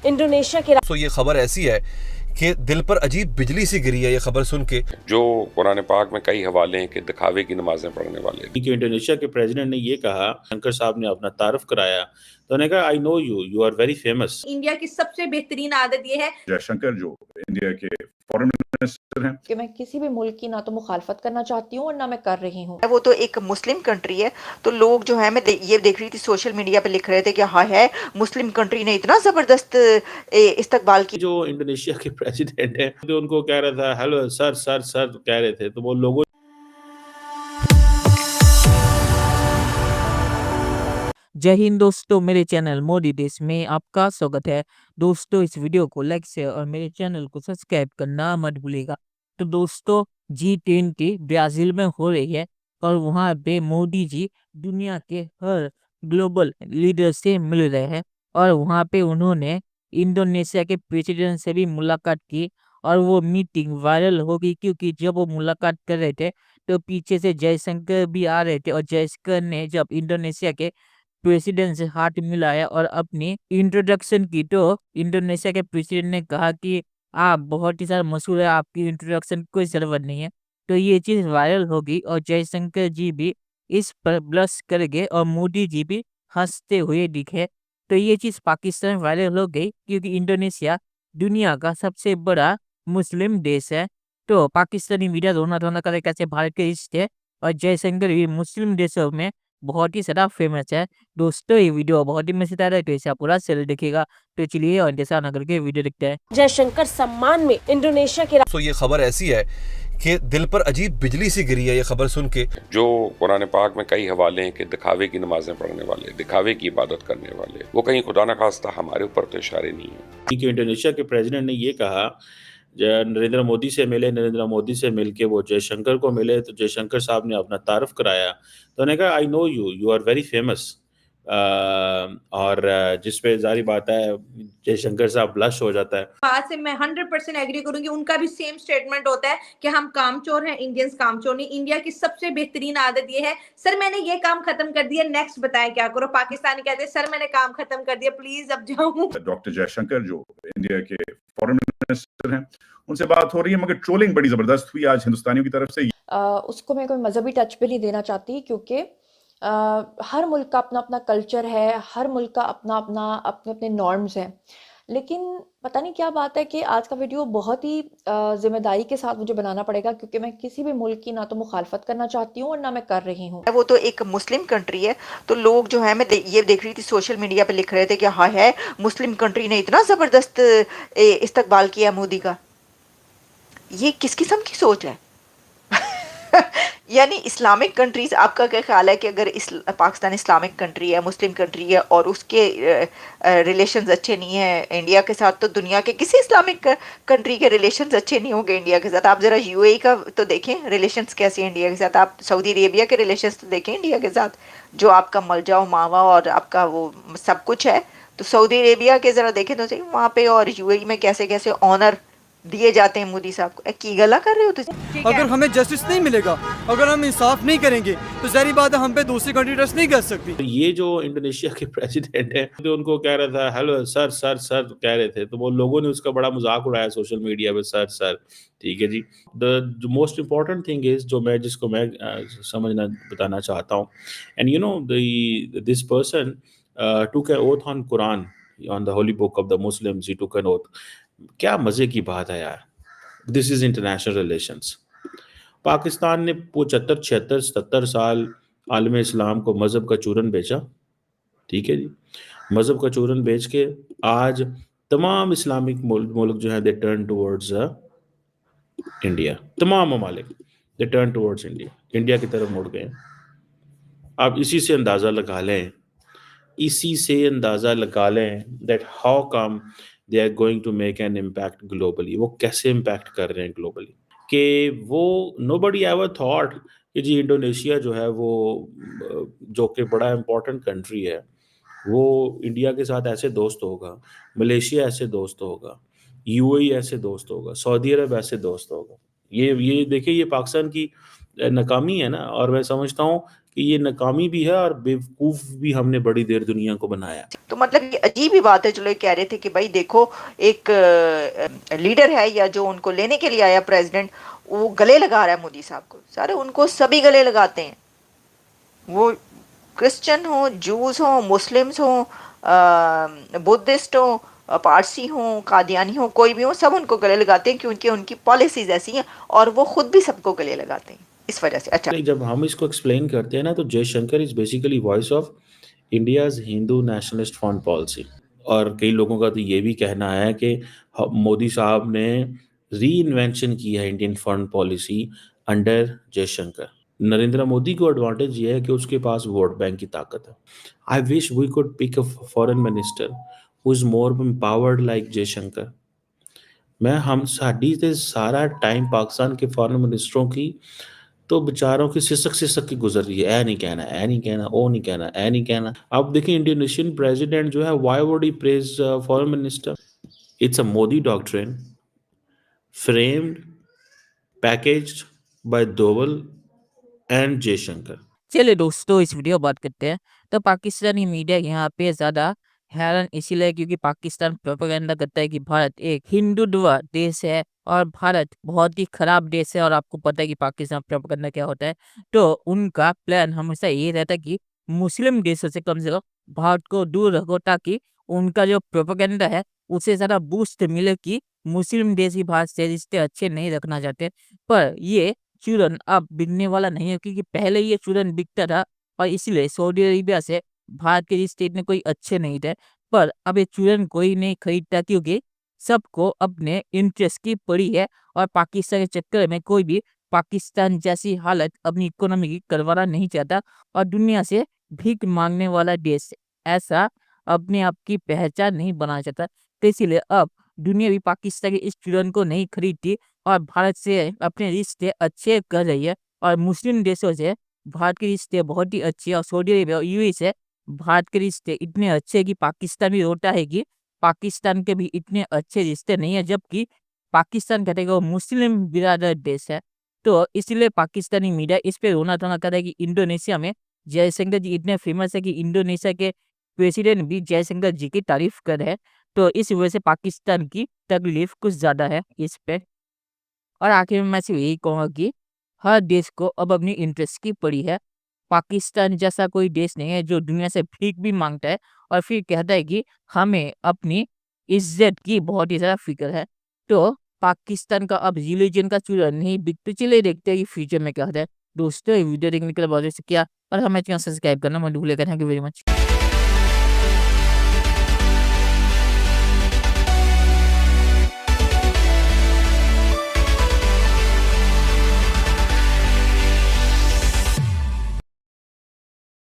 Indonesia के तो ये खबर ऐसी है कि दिल पर अजीब बिजली सी गिरी है ये खबर सुन के। जो कुरान पाक में कई हवाले हैं कि दिखावे की नमाजें पढ़ने वाले। कि इंडोनेशिया के प्रेसिडेंट ने ये कहा, शंकर साहब ने अपना तारुफ कराया तो उन्होंने कहा, I know you, you are very famous. India की सबसे बेहतरीन आदत ये है, जयशंकर जो इंडिया के फॉरेन मिनिस्टर हैं, कि मैं किसी भी मुल्क की ना तो मुखालफत करना चाहती हूँ और ना मैं कर रही हूँ। वो तो एक मुस्लिम कंट्री है, तो लोग जो है मैं ये देख रही थी सोशल मीडिया पे लिख रहे थे कि हाँ है मुस्लिम कंट्री ने इतना जबरदस्त इस्तकबाल की। जो इंडोनेशिया के प्रेसिडेंट है तो उनको कह रहा था हेलो सर सर सर कह रहे थे, तो वो लोगों जय हिंद दोस्तों, मेरे चैनल मोदी देश में आपका स्वागत है। दोस्तों, इस वीडियो को लाइक शेयर और मेरे चैनल को सब्सक्राइब करना मत भूलिएगा। तो दोस्तों, G20 ब्राजील में हो रही है और वहाँ पे मोदी जी दुनिया के हर ग्लोबल लीडर से मिल रहे हैं और वहाँ पे उन्होंने इंडोनेशिया के प्रेसिडेंट से भी मुलाकात की और वो मीटिंग वायरल हो गई क्योंकि जब वो मुलाकात कर रहे थे तो पीछे से जयशंकर भी आ रहे थे और जयशंकर ने जब इंडोनेशिया के प्रेसिडेंट से हाथ मिलाया और अपनी इंट्रोडक्शन की, तो इंडोनेशिया के प्रेसिडेंट ने कहा कि आप बहुत ही सारा मशहूर है, आपकी इंट्रोडक्शन की कोई जरूरत नहीं है। तो ये चीज वायरल होगी और जयशंकर जी भी इस पर ब्लश कर गए और मोदी जी भी हंसते हुए दिखे। तो ये चीज पाकिस्तान वायरल हो गई क्योंकि इंडोनेशिया दुनिया का सबसे बड़ा मुस्लिम देश है। तो पाकिस्तानी मीडिया रोना धोना करे कैसे भारत के रिश्ते और जयशंकर भी मुस्लिम देशों में बहुत ही ज़्यादा फेमस है। दोस्तों, ये वीडियो बहुत ही मज़ेदार है तो इसे आप पूरा जरूर देखिएगा। तो चलिए और जैसा ना करके वीडियो देखते हैं। जयशंकर सम्मान में इंडोनेशिया के तो ये खबर ऐसी है कि दिल पर अजीब बिजली सी गिरी है ये खबर सुन के। जो कुरान पाक में कई हवाले हैं कि दिखावे की नमाजें पढ़ने वाले, दिखावे की इबादत करने वाले, वो कहीं खुदा न खास्ता हमारे ऊपर तो इशारे नहीं है। कि इंडोनेशिया के प्रेसिडेंट ने ये कहा, नरेंद्र मोदी से मिले, नरेंद्र मोदी से मिलके वो जयशंकर को मिले तो जयशंकर साहब ने अपना तारुफ कराया तो उन्होंने कहा, I know you, you are very famous. और जिस पे जारी बात है जयशंकर साहब ब्लश हो जाता है। बात से मैं 100% एग्री करूंगी। उनका भी सेम स्टेटमेंट होता है कि हम कामचोर हैं, इंडियंस कामचोर नहीं। इंडिया की सबसे बेहतरीन आदत ये है, सर मैंने ये काम खत्म कर दिया, नेक्स्ट बताएं क्या करो। पाकिस्तानी कहते हैं सर मैंने काम खत्म कर दिया, प्लीज अब जाऊं। डॉक्टर जयशंकर जो इंडिया के फॉरेन मिनिस्टर हैं, उनसे बात हो रही है, मगर ट्रोलिंग बड़ी जबरदस्त हुई आज हिंदुस्तानियों की तरफ से। उसको मैं कोई मजहबी टच भी नहीं देना चाहती क्योंकि हर मुल्क का अपना अपना कल्चर है, हर मुल्क का अपना अपना अपने अपने नॉर्म्स हैं। लेकिन पता नहीं क्या बात है कि आज का वीडियो बहुत ही जिम्मेदारी के साथ मुझे बनाना पड़ेगा क्योंकि मैं किसी भी मुल्क की ना तो मुखालफत करना चाहती हूँ और ना मैं कर रही हूँ। वो तो एक मुस्लिम कंट्री है, तो लोग जो है मैं ये देख रही थी सोशल मीडिया पे लिख रहे थे कि हाँ है मुस्लिम कंट्री ने इतना जबरदस्त इस्तकबाल किया मोदी का। ये किस किस्म की सोच है? यानी इस्लामिक कंट्रीज, आपका क्या ख्याल है कि अगर पाकिस्तान इस्लामिक कंट्री है, मुस्लिम कंट्री है और उसके रिलेशंस अच्छे नहीं है इंडिया के साथ, तो दुनिया के किसी इस्लामिक कंट्री के रिलेशंस अच्छे नहीं होंगे इंडिया के साथ। आप ज़रा यूएई का तो देखें रिलेशंस कैसे हैं इंडिया के साथ, आप सऊदी अरेबिया के रिलेशंस तो देखें इंडिया के साथ, जो आपका मलजाओ मावा और आपका वो सब कुछ है। तो सऊदी अरेबिया के ज़रा देखें तो सही वहाँ पे, और यूएई में कैसे कैसे ऑनर दिए जाते हैं मोदी साहब को। की गला कर रहे हो तुम? अगर हमें जस्टिस नहीं मिलेगा, अगर हम इंसाफ नहीं करेंगे तो ज़ाहिर बात है हम पे दूसरी कंट्री ट्रस्ट नहीं कर सकती। ये जो इंडोनेशिया के प्रेसिडेंट है तो उनको कह रहा था हेलो सर सर सर कह रहे थे, तो वो लोगों ने उसका बड़ा मजाक उड़ाया सोशल मीडिया पे, सर सर। ठीक है जी। The most important thing is जिसको मैं समझना बताना चाहता हूँ, and you know this person took an oath on Quran, on the holy book of the Muslims, he took an oath. क्या मजे की बात है यार। This is international relations. Pakistan ने 75 76 77 साल आलम इस्लाम को मजहब का चूरन बेचा। ठीक है जी। मजहब का चूरन बेच के आज तमाम इस्लामिक मुल्क जो है दे टर्न टुवर्ड्स इंडिया। तमाम ममालिक they turn towards India, India की तरफ मुड़ गए। आप इसी से अंदाज़ा लगा लें, इसी से अंदाज़ा लगा लें that how come they are going to make an impact globally. वो कैसे इम्पैक्ट कर रहे हैं ग्लोबली कि वो नोबडी एवर थॉट कि जी इंडोनेशिया जो है वो जो कि बड़ा इम्पोर्टेंट कंट्री है, वो इंडिया के साथ ऐसे दोस्त होगा, मलेशिया ऐसे दोस्त होगा, यूएई ऐसे दोस्त होगा, सऊदी अरब ऐसे दोस्त होगा। ये देखिए, ये पाकिस्तान की नाकामी है ना। और मैं समझता हूँ कि ये नाकामी भी है और बेवकूफ भी हमने बड़ी देर दुनिया को बनाया। तो मतलब ये अजीब ही बात है। चलो ये कह रहे थे कि भाई देखो एक लीडर है या जो उनको लेने के लिए आया प्रेसिडेंट, वो गले लगा रहा है मोदी साहब को। सारे उनको सभी गले लगाते हैं, वो क्रिश्चियन हो, जूस हो, मुस्लिम्स हो, बुद्धिस्ट हो, पारसी हो, कादियानी हो, कोई भी हो, सब उनको गले लगाते हैं क्योंकि उनकी पॉलिसीज ऐसी हैं और वो खुद भी सबको गले लगाते हैं इस वजह से। अच्छा, जब हम इसको एक्सप्लेन करते हैं ना, तो Jaishankar is basically voice of India's Hindu nationalist foreign policy. और कई लोगों का तो ये भी कहना है कि मोदी साहब ने री इन्वेंशन की है Indian foreign policy under Jaishankar. Narendra Modi को एडवांटेज ये है कि उसके पास वोट बैंक की ताकत है। I wish we could pick a foreign minister who is more empowered like Jaishankar. हम साड़ी ते सारा टाइम पाकिस्तान के फॉरेन मिनिस्टरों की तो बेचारों की सिसक की गुजर रही है। ऐ नहीं कहना, ऐ नहीं कहना, ओ नहीं कहना, ऐ नहीं कहना। अब देखिए इंडोनेशियन प्रेसिडेंट जो है, why would he praise foreign minister? It's a Modi doctrine framed, packaged by Doval and Jaishankar. चलिए दोस्तों, इस वीडियो बात करते हैं। तो पाकिस्तानी मीडिया यहाँ पे ज़्यादा हैरान इसीलिए क्योंकि पाकिस्तान प्रोपेगेंडा करता है कि भारत एक हिंदुत्व देश है और भारत बहुत ही खराब देश है। और आपको पता है कि पाकिस्तान प्रोपेगेंडा क्या होता है। तो उनका प्लान हमेशा ये रहता है कि मुस्लिम देशों से कम भारत को दूर रखो, ताकि उनका जो प्रोपेगेंडा है उसे ज़्यादा बूस्ट मिले कि मुस्लिम देश ही भारत से रिश्ते अच्छे नहीं रखना चाहते। पर ये चूरन अब बिकने वाला नहीं है, क्योंकि पहले ये चूरन बिकता था और इसलिए सऊदी अरेबिया से भारत के रिश्ते इतने कोई अच्छे नहीं थे। पर अब ये चूरन कोई नहीं खरीदता, क्योंकि सबको अपने इंटरेस्ट की पड़ी है और पाकिस्तान के चक्कर में कोई भी पाकिस्तान जैसी हालत अपनी इकोनॉमी की करवाना नहीं चाहता और दुनिया से भीख मांगने वाला देश ऐसा अपने आप की पहचान नहीं बनाना चाहता। तो इसीलिए अब दुनिया भी पाकिस्तान के इस चूरन को नहीं खरीदती और भारत से अपने रिश्ते अच्छे कर रही है। और मुस्लिम देशों से भारत के रिश्ते बहुत ही अच्छे हैं और सऊदी अरेबिया और यूएई से भारत के रिश्ते इतने अच्छे हैं कि पाकिस्तान भी रोता है कि पाकिस्तान के भी इतने अच्छे रिश्ते नहीं है, जबकि पाकिस्तान कहते हैं कि वो मुस्लिम बिरादर देश है। तो इसलिए पाकिस्तानी मीडिया इस पे रोना धोना कर रहा है कि इंडोनेशिया में जयशंकर जी इतने फेमस है कि इंडोनेशिया के प्रेसिडेंट भी जयशंकर जी की तारीफ कर रहे हैं। तो इस वजह से पाकिस्तान की तकलीफ कुछ ज़्यादा है इस पे। और आखिर में मैं सिर्फ यही कहूँगा कि हर देश को अब अपनी इंटरेस्ट की पड़ी है। पाकिस्तान जैसा कोई देश नहीं है जो दुनिया से भीख भी मांगता है और फिर कहता है कि हमें अपनी इज्जत की बहुत ही ज़्यादा फिक्र है। तो पाकिस्तान का अब रिलीजन का चूरन नहीं बिकते। चलिए देखते हैं कि फ्यूचर में क्या होता है। दोस्तों, ये वीडियो देखने के लिए बहुत शुक्रिया और हमें चैनल सब्सक्राइब करना मत भूलिएगा। Thank you very much.